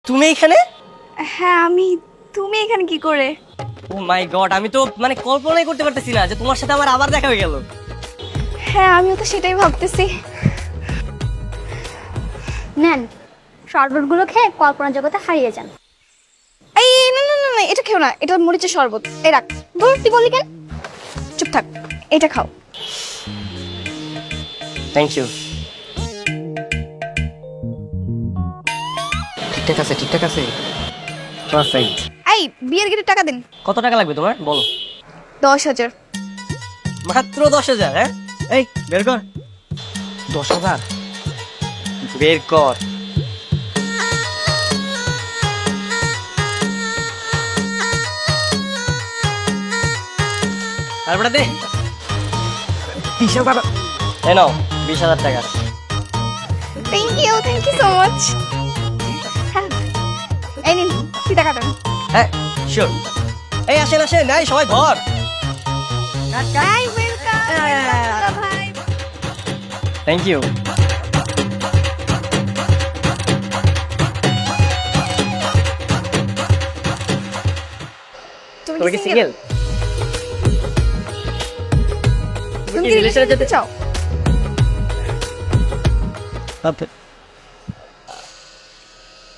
তুমি এখানে? হ্যাঁ আমি। তুমি এখানে কি করে? ও মাই গড, আমি তো মানে কল্পনাই করতে পারতেছি না যে তোমার সাথে আমার আবার দেখা হয়ে গেল। হ্যাঁ আমিও তো সেটাই ভাবতেছি। নেন, শরবতগুলো খেয়ে কল্পনা জগতে হারিয়ে যান। এই না না না না, এটা খেও না, এটা মরিচের শরবত। এই রাখ। ধর, তুই বললি কেন? চুপ থাক, এটা খাও। Thank you. ঠিকঠাক আছে, ঠিকঠাক আছে। পারফেক্ট। এই বিয়ের গেটে টাকা দিন। কত টাকা লাগবে তোমার বলো? 10,000। মাত্র 10,000? হ্যাঁ, এই বের কর। 10,000 বের কর। তারপরে দে 20,000। এই নাও 20,000 টাকা। Thank you so much. হ্যাঁ এই নিন, কি টাকা দেন? হ্যাঁ শিওর। এই আসেন আসেন, এই সবাই ধর। হাই ওয়েলকাম ভাই। Thank you. তুমি তুমি কি কি সিঙ্গেল? সিঙ্গেল? তুমি কি রিলেশনে যেতে চাও?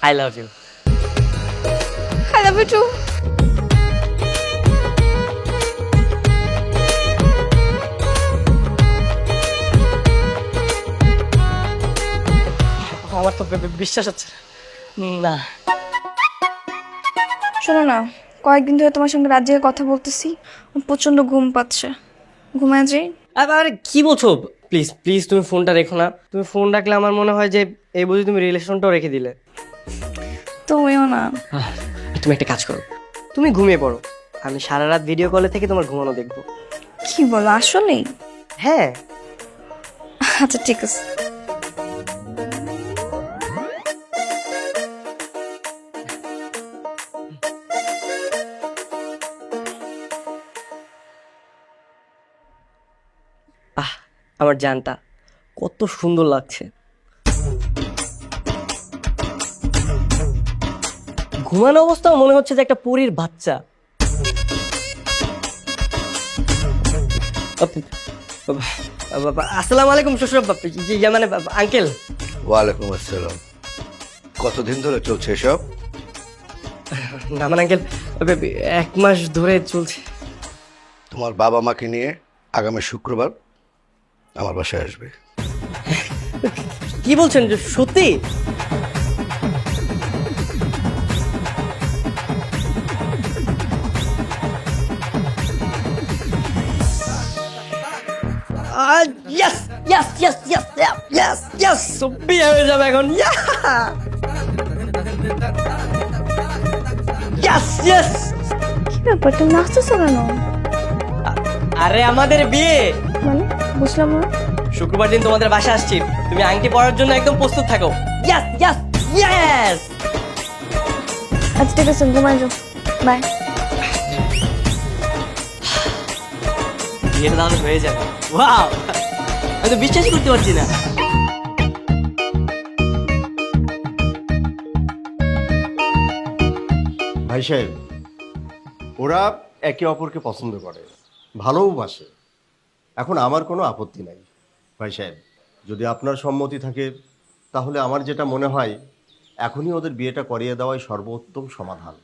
I love you. I love you too. আমার তো বিশ্বাস হচ্ছে না। শোনো না, কয়েকদিন ধরে তোমার সঙ্গে রাত জেগে কথা বলতেছি, প্রচন্ড ঘুম পাচ্ছে। ঘুমায় যাই। আরে কি বলছো? প্লিজ প্লিজ তুমি ফোনটা রেখো না। তুমি ফোন রাখলে আমার মনে হয় যে এই বুঝি তুমি রিলেশনটাও রেখে দিলে। তুমিও না। তুমি একটা কাজ করো, তুমি ঘুমিয়ে পড়ো, আমি সারা রাত ভিডিও কলে থেকে তোমার ঘুমানো দেখবো। কি বলো আসলেই? হ্যাঁ। আচ্ছা ঠিক আছে। আহ আমার জানটা কত সুন্দর লাগছে। ঘুমানো অবস্থাও মনে হচ্ছে যে একটা পরীর বাচ্চা। আসসালামু আলাইকুম শ্বশুর মানে আঙ্কেল। ওয়ালাইকুম আসসালাম। কতদিন ধরে চলছে এসব? না মানে আঙ্কেল 1 মাস ধরে চলছে। তোমার বাবা মাকে নিয়ে আগামী শুক্রবার আমার বাসায় আসবে। কি বলছেন, সত্যি? Yes yes yes yes yes yes, বিয়ে হয়ে যাবে এখন। Yes yes. কি ব্যাপার, তুমি নাচতেছো কেন? আরে আমাদের বিয়ে মানে বুঝলাম না। শুক্রবার দিন তোমাদের বাসা আসছি, তুমি আংটি পরার জন্য একদম প্রস্তুত থাকো। Yes yes yes. আচ্ছা ঠিক আছে, ঘুমায় যাও। বাই। বিয়েটা তাহলে হয়ে যাবে। ওয়াও, আমি তো বিশ্বাসই করতে পারছি না। ভাই সাহেব, ওরা একে অপরকে পছন্দ করে, ভালোবাসে। এখন আমার কোনো আপত্তি নাই ভাই সাহেব, যদি আপনার সম্মতি থাকে তাহলে আমার যেটা মনে হয় এখনই ওদের বিয়েটা করিয়ে দেওয়াই সর্বোত্তম সমাধান।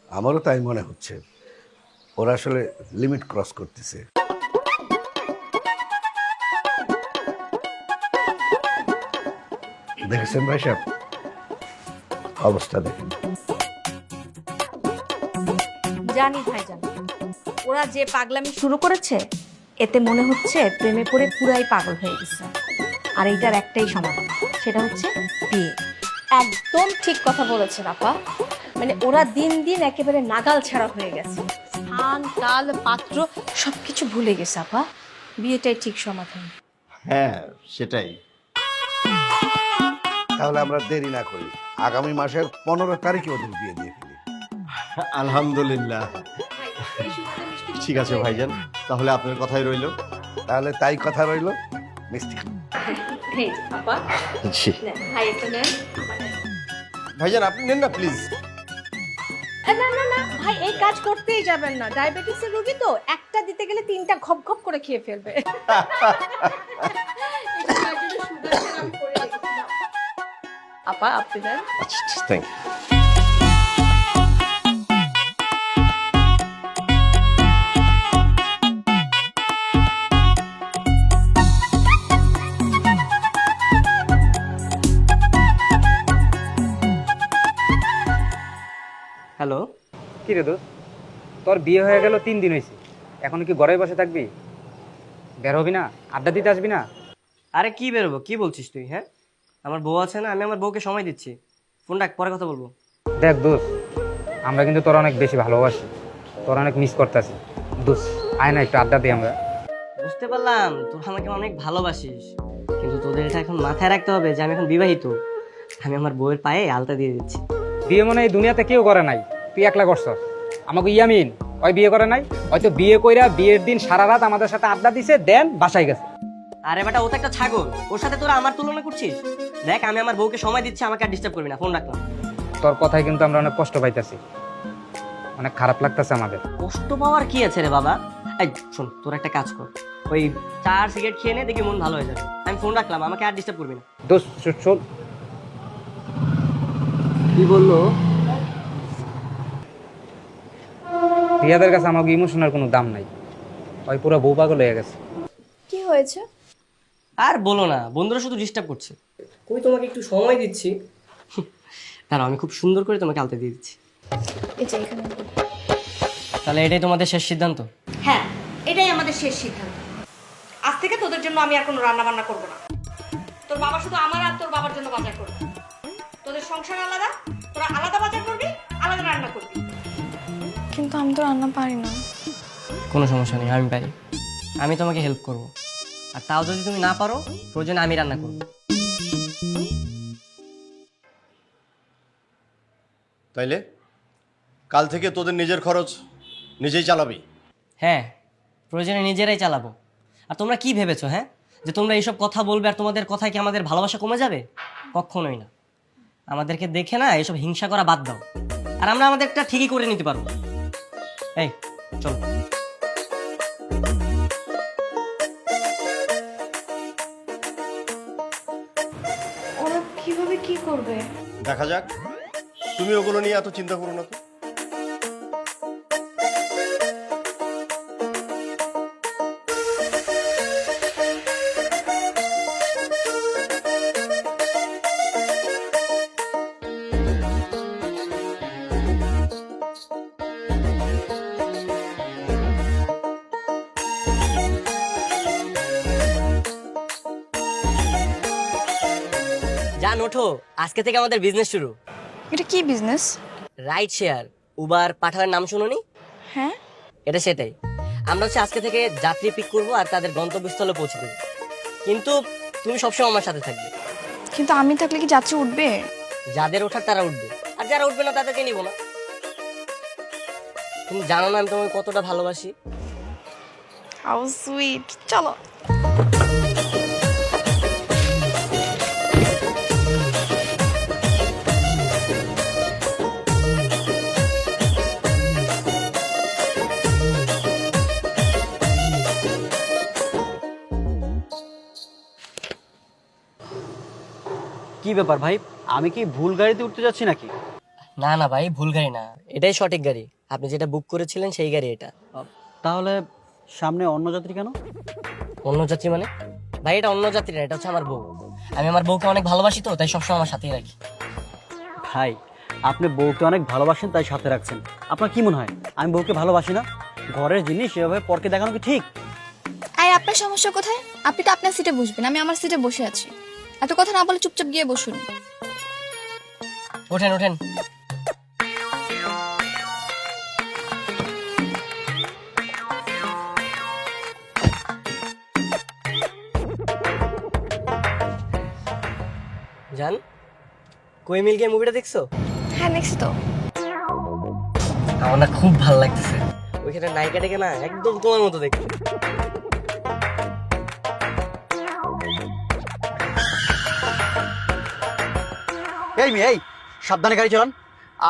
আমারও তাই মনে হচ্ছে, ওরা আসলে লিমিট ক্রস করতেছে। দেখেছেন ভাই সাহেব, অবস্থা দেখেন। জানি ভাইজান, ওরা যে পাগলামি শুরু করেছে এতে মনে হচ্ছে প্রেমে পড়ে পুরাই পাগল হয়ে গেছে। আর এইটার একটাই সমাধান, সেটা হচ্ছে বিয়ে। একদম ঠিক কথা বলেছেন আপা। মানে ওরা দিন দিন একেবারে নাগাল ছাড়া হয়ে গেছে, স্থান কাল পাত্র সবকিছু ভুলে গেছে আপা। বিয়েটাই ঠিক সমাধান। হ্যাঁ সেটাই। তাহলে আমরা দেরি না করি, আগামী মাসের 15 তারিখে ওদের বিয়ে দিয়ে ফেলি। আলহামদুলিল্লাহ। ঠিক আছে ভাইজান, তাহলে আপনার কথাই রইল। তাহলে তাই কথা রইল, মিষ্টি। এই যে, আপা জি নেন, ভাই একটা নেন। ভাইজান আপনি নেন না প্লিজ। না না না ভাই এই কাজ করতেই যাবেন না, ডায়াবেটিসের রোগী তো একটা দিতে গেলে তিনটা খপ খপ করে খেয়ে ফেলবে। আপা আপনি দেন। আচ্ছা থ্যাংক ইউ। হ্যালো, কি রে দোস্ত, তোর বিয়ে হয়ে গেল 3 দিন হয়েছে, এখন কি ঘরে বসে থাকবি? বের হবি না? আড্ডা দিতে আসবি না? আরে কি বেরোবো, কি বলছিস তুই? হ্যাঁ, আমার বউ আছে না, আমি আমার বউকে সময় দিচ্ছি। ফোন রাখ, পরে কথা বলবো। দেখ দোস্ত, আমরা কিন্তু তোর অনেক বেশি ভালোবাসি, তোর অনেক মিস করতেছি। দোস্ত আয় না, একটু আড্ডা দিই আমরা। বুঝতে পারলাম তোরা আমাকে অনেক ভালোবাসিস, কিন্তু তোদের এটা এখন মাথায় রাখতে হবে যে আমি এখন বিবাহিত। আমি আমার বউয়ের পায়ে আলতা দিয়ে দিচ্ছি। বিয়ে মনে হয় এই দুনিয়াতে কেউ করে নাই, তুই একলা করছস। আমাকে ইয়ামিন ওই বিয়ে করে নাই, হয়তো বিয়ে কইরা বিয়ের দিন সারা রাত আমাদের সাথে আড্ডা দিছে, দেন বাসায় গেছে। আরে বেটা, ও তো একটা ছাগল, ওর সাথে তোরা আমার তুলনা করছিস? দেখ, আমি আমার বউকে সময় দিচ্ছি, আমাকে আর ডিস্টার্ব করবি না। ফোন রাখলাম। তোর কথায় কিন্তু আমরা অনেক কষ্ট পাইতেছি, অনেক খারাপ লাগতেছে আমাদের। কষ্ট পাওয়ার কি আছে রে বাবা? এই শোন, তোর একটা কাজ কর, ওই 4 সিগারেট খেয়ে নে, দেখি মন ভালো হয়ে যাবে। আমি ফোন রাখলাম, আমাকে আর ডিস্টার্ব করবি না। দোস্ত শোন, কি বললো? রিয়াদের কাছে আমাকে ইমোশনের কোনো দাম নাই, ওই পুরো বউ পাগল হয়ে গেছে। কি হয়েছে? আর বলো না, বন্ধুরা শুধু ডিস্টার্ব করছে। কই তোমাকে একটু সময় দিচ্ছি। দাঁড়াও, আমি খুব সুন্দর করে তোমাকে আলতা দিয়ে দিচ্ছি। এই যে এখানে। তাহলে এটাই তোমাদের শেষ সিদ্ধান্ত? হ্যাঁ, এটাই আমাদের শেষ সিদ্ধান্ত। আজ থেকে তোদের জন্য আমি আর কোনো রান্না বান্না করবো না। তোর বাবা শুধু আমার আর তোর বাবার জন্য বাজার করবে। তোদের সংসার আলাদা, তোরা আলাদা বাজার করবি, আলাদা রান্না করবি। কিন্তু আমি তো রান্না পারি না। কোনো সমস্যা নেই, আমি পারি। আমি তোমাকে হেল্প করব, আর তাও যদি তুমি না পারো, প্রয়োজনে আমি রান্না করব। তাইলে কাল থেকে তোদের নিজের খরচ নিজেই চালাবি? হ্যাঁ, প্রয়োজনে নিজেরাই চালাবো। আর তোমরা কি ভেবেছো, হ্যাঁ, যে তোমরা এইসব কথা বলবে আর তোমাদের কথায় কি আমাদের ভালোবাসা কমে যাবে? কখনোই না। আমাদেরকে দেখে না এইসব হিংসা করা বাদ দাও, আর আমরা আমাদেরটা ঠিকই করে নিতে পারবো। এই চলো। ওরা কিভাবে কি করবে? দেখা যাক, তুমি ওগুলো নিয়ে এত চিন্তা করো না তো। জান ওঠো, আজকে থেকে আমাদের বিজনেস শুরু। এটা কি বিজনেস? রাইড শেয়ার, উবার, পাঠাওয়ার নাম শুনোনি? হ্যাঁ। এটা সেটাই। আমরা হচ্ছে আজকে থেকে যাত্রী পিক করবো আর তাদের গন্তব্যস্থলে পৌঁছে দেবো, কিন্তু তুমি সবসময় আমার সাথে থাকবে। কিন্তু আমি থাকলে কি যাত্রী উঠবে? যাদের ওঠার তারা উঠবে, আর যারা উঠবে না তাদেরকে নিব না। তুমি জানো না আমি তোমাকে কতটা ভালোবাসি। How sweet. চলো। কি ব্যাপার ভাই, আমি কি ভুল গাড়িতে উঠতে যাচ্ছি নাকি? না না ভাই, ভুল গাড়ি না, এটাই সঠিক গাড়ি। আপনি যেটা বুক করেছিলেন সেই গাড়ি এটা। তাহলে সামনে অন্য যাত্রী কেন? অন্য যাত্রী মানে? ভাই এটা অন্য যাত্রী না, এটা হচ্ছে আমার বউ। আমি আমার বউকে অনেক ভালোবাসি, তো তাই সবসময় আমার সাথেই রাখি। ভাই আপনি বউকে অনেক ভালোবাসেন তাই সাথে রাখছেন। আপনার কি মনে হয় আমি বউকে ভালোবাসি না? ঘরের জিনিস এভাবে পরকে দেখানো কি ঠিক? আর আপনার সমস্যা কোথায়? আপনি তো আপনার সিটে বসবেন, আমি আমার সিটে বসে আছি। এত কথা না বলে চুপচাপ গিয়ে বসুন। ওঠেন ওঠেন। জান, কই মিল গিয়ে মুভিটা দেখছো? হ্যাঁ দেখছি তো। আমার না খুব ভালো লাগতেছে। ওইখানে নায়িকা ডেকে না একদম তোমার মতো দেখতে। এই মেয়ে, এই সাবধানে গাড়ি চালান।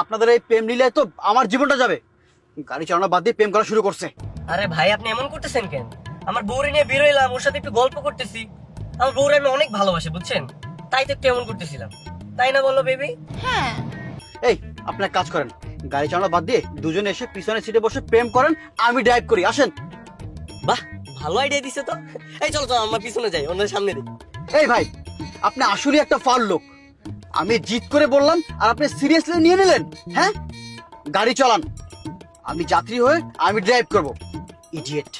আপনাদের এই প্রেম লীলায় তো আমার জীবনটা যাবে। গাড়ি চালানো বাদ দিয়ে প্রেম করা শুরু করছে। আরে ভাই আপনি এমন করতেছেন কেন? আমার বউরে নিয়ে বেরোইলাম, ওর সাথে একটু গল্প করতেছি। আমার বউরে আমি অনেক ভালোবাসি বুঝছেন, তাই তো একটু এমন করতেছিলাম, তাই না বললো বেবি? হ্যাঁ এই আপনি এক কাজ করেন, গাড়ি চালানো বাদ দিয়ে দুজনে এসে পিছনের সিটে বসে প্রেম করেন, আমি ড্রাইভ করি, আসেন। বাহ, ভালো আইডিয়া দিছে তো। এই চলো চলো আমরা পিছনে যাই, ওনার সামনে দিই। এই ভাই, আপনি আসলে একটা ফাল লোক। আমি জিদ করে বললাম আর আপনি সিরিয়াসলি নিয়ে নিলেন। হ্যাঁ, গাড়ি চালান, আমি যাত্রী হয়ে আমি ড্রাইভ করব। ইডিয়েট।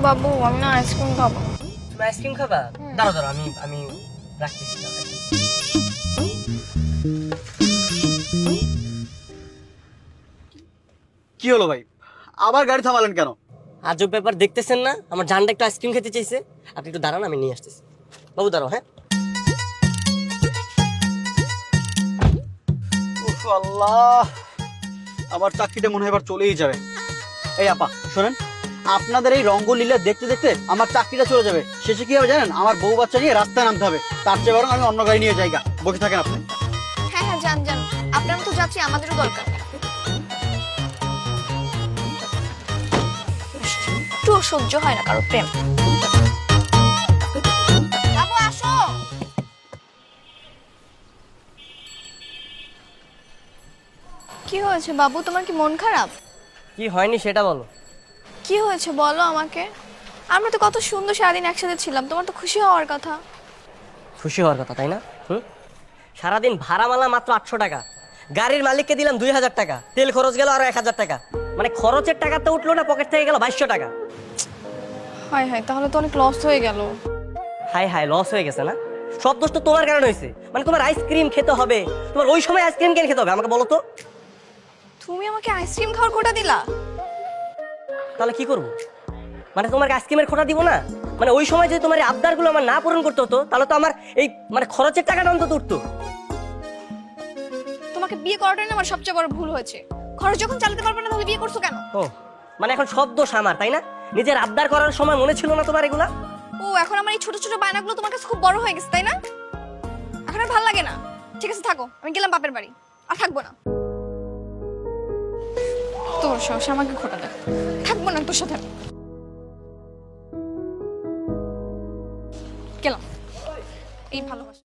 বাবু আমি না আইসক্রিম খাবো। তুমি আইসক্রিম খাবা? দাঁড়াও দাঁড়াও, আমি রাখতেছি। কি হলো ভাই, আবার গাড়ি থামালেন কেন? আজব ব্যাপার দেখতেছেন না, আমার জানটা একটু আইসক্রিম খেতে চাইছে। আপনি একটু দাঁড়ান, আমি নিয়ে আসতেছি। বাবু দাঁড়াও। হ্যাঁ উফ আল্লাহ, আমার চাকরিটা মনে হয় এবার চলেই যাবে। এই আপা শোনেন, আপনাদের এই রঙ্গলীলা দেখতে দেখতে আমার চাকরিটা চলে যাবে। শেষে কি হবে জানেন? আমার বউ বাচ্চা নিয়ে রাস্তায় নামতে হবে। তার চেয়ে বরং আমি অন্য গাড়ি নিয়ে যাইগা। বসে থাকেন আপনি। হ্যাঁ হ্যাঁ যান যান, আপনারা তো যাচ্ছি, আমাদেরও দরকার। একটু সহ্য হয় না কারো প্রেম। বাবু আসো। কি হয়েছে বাবু, তোমার কি মন খারাপ? কি হয়নি সেটা বলো। কি হয়েছে বলো আমাকে। আমরা তো কত সুন্দর সারাদিন একসাথে ছিলাম, তোমার তো খুশি হওয়ার কথা। খুশি হওয়ার কথা তাই না? সারাদিন ভাড়ামালা মাত্র 800 টাকা, গাড়ির মালিককে দিলাম 2000 টাকা, তেল খরচ গেল আরো 1000 টাকা, মানে খরচের টাকা তো উঠলো না, পকেট থেকে গেল 2200 টাকা। হায় হায়, তাহলে তো অনেক লস হয়ে গেল। হাই হাই, লস হয়ে গেছে না? সব দোষ তো তোমার কারণে হয়েছে। মানে তোমার আইসক্রিম খেতে হবে, তোমার ওই সময় আইসক্রিম কেন খেতে হবে আমাকে বলো তো? তুমি আমাকে আইসক্রিম খাওয়ার কোটা দিলা? তাহলে কি করবো? মানে তোমাকে আইসক্রিমের খোটা দিব না? মানে ওই সময় যদি তোমার এই আবদারগুলো আমার না পূরণ করতে হতো, তাহলে তো আমার এই মানে খরচের টাকাটা অন্তত উঠতো। তোমাকে বিয়ে করাটাই না আমার সবচেয়ে বড় ভুল হয়েছে। খরচ যখন চালাতে পারবে না তাহলে বিয়ে করছো কেন? ও মানে এখন সব দোষ আমার তাই না? নিজের আবদার করার সময় মনে ছিল না তোমার এগুলা? ও এখন আমার এই ছোট ছোট বায়নাগুলো তোমার কাছে খুব বড় হয়ে গেছে তাই না? এখন আর ভালো লাগে না। ঠিক আছে থাকো, আমি গেলাম বাপের বাড়ি, আর থাকবো না। তোর সাহস আমাকে খোটা দেয়, থাকবো না তোর সাথে। গেলাম। এই ভালোবাসা।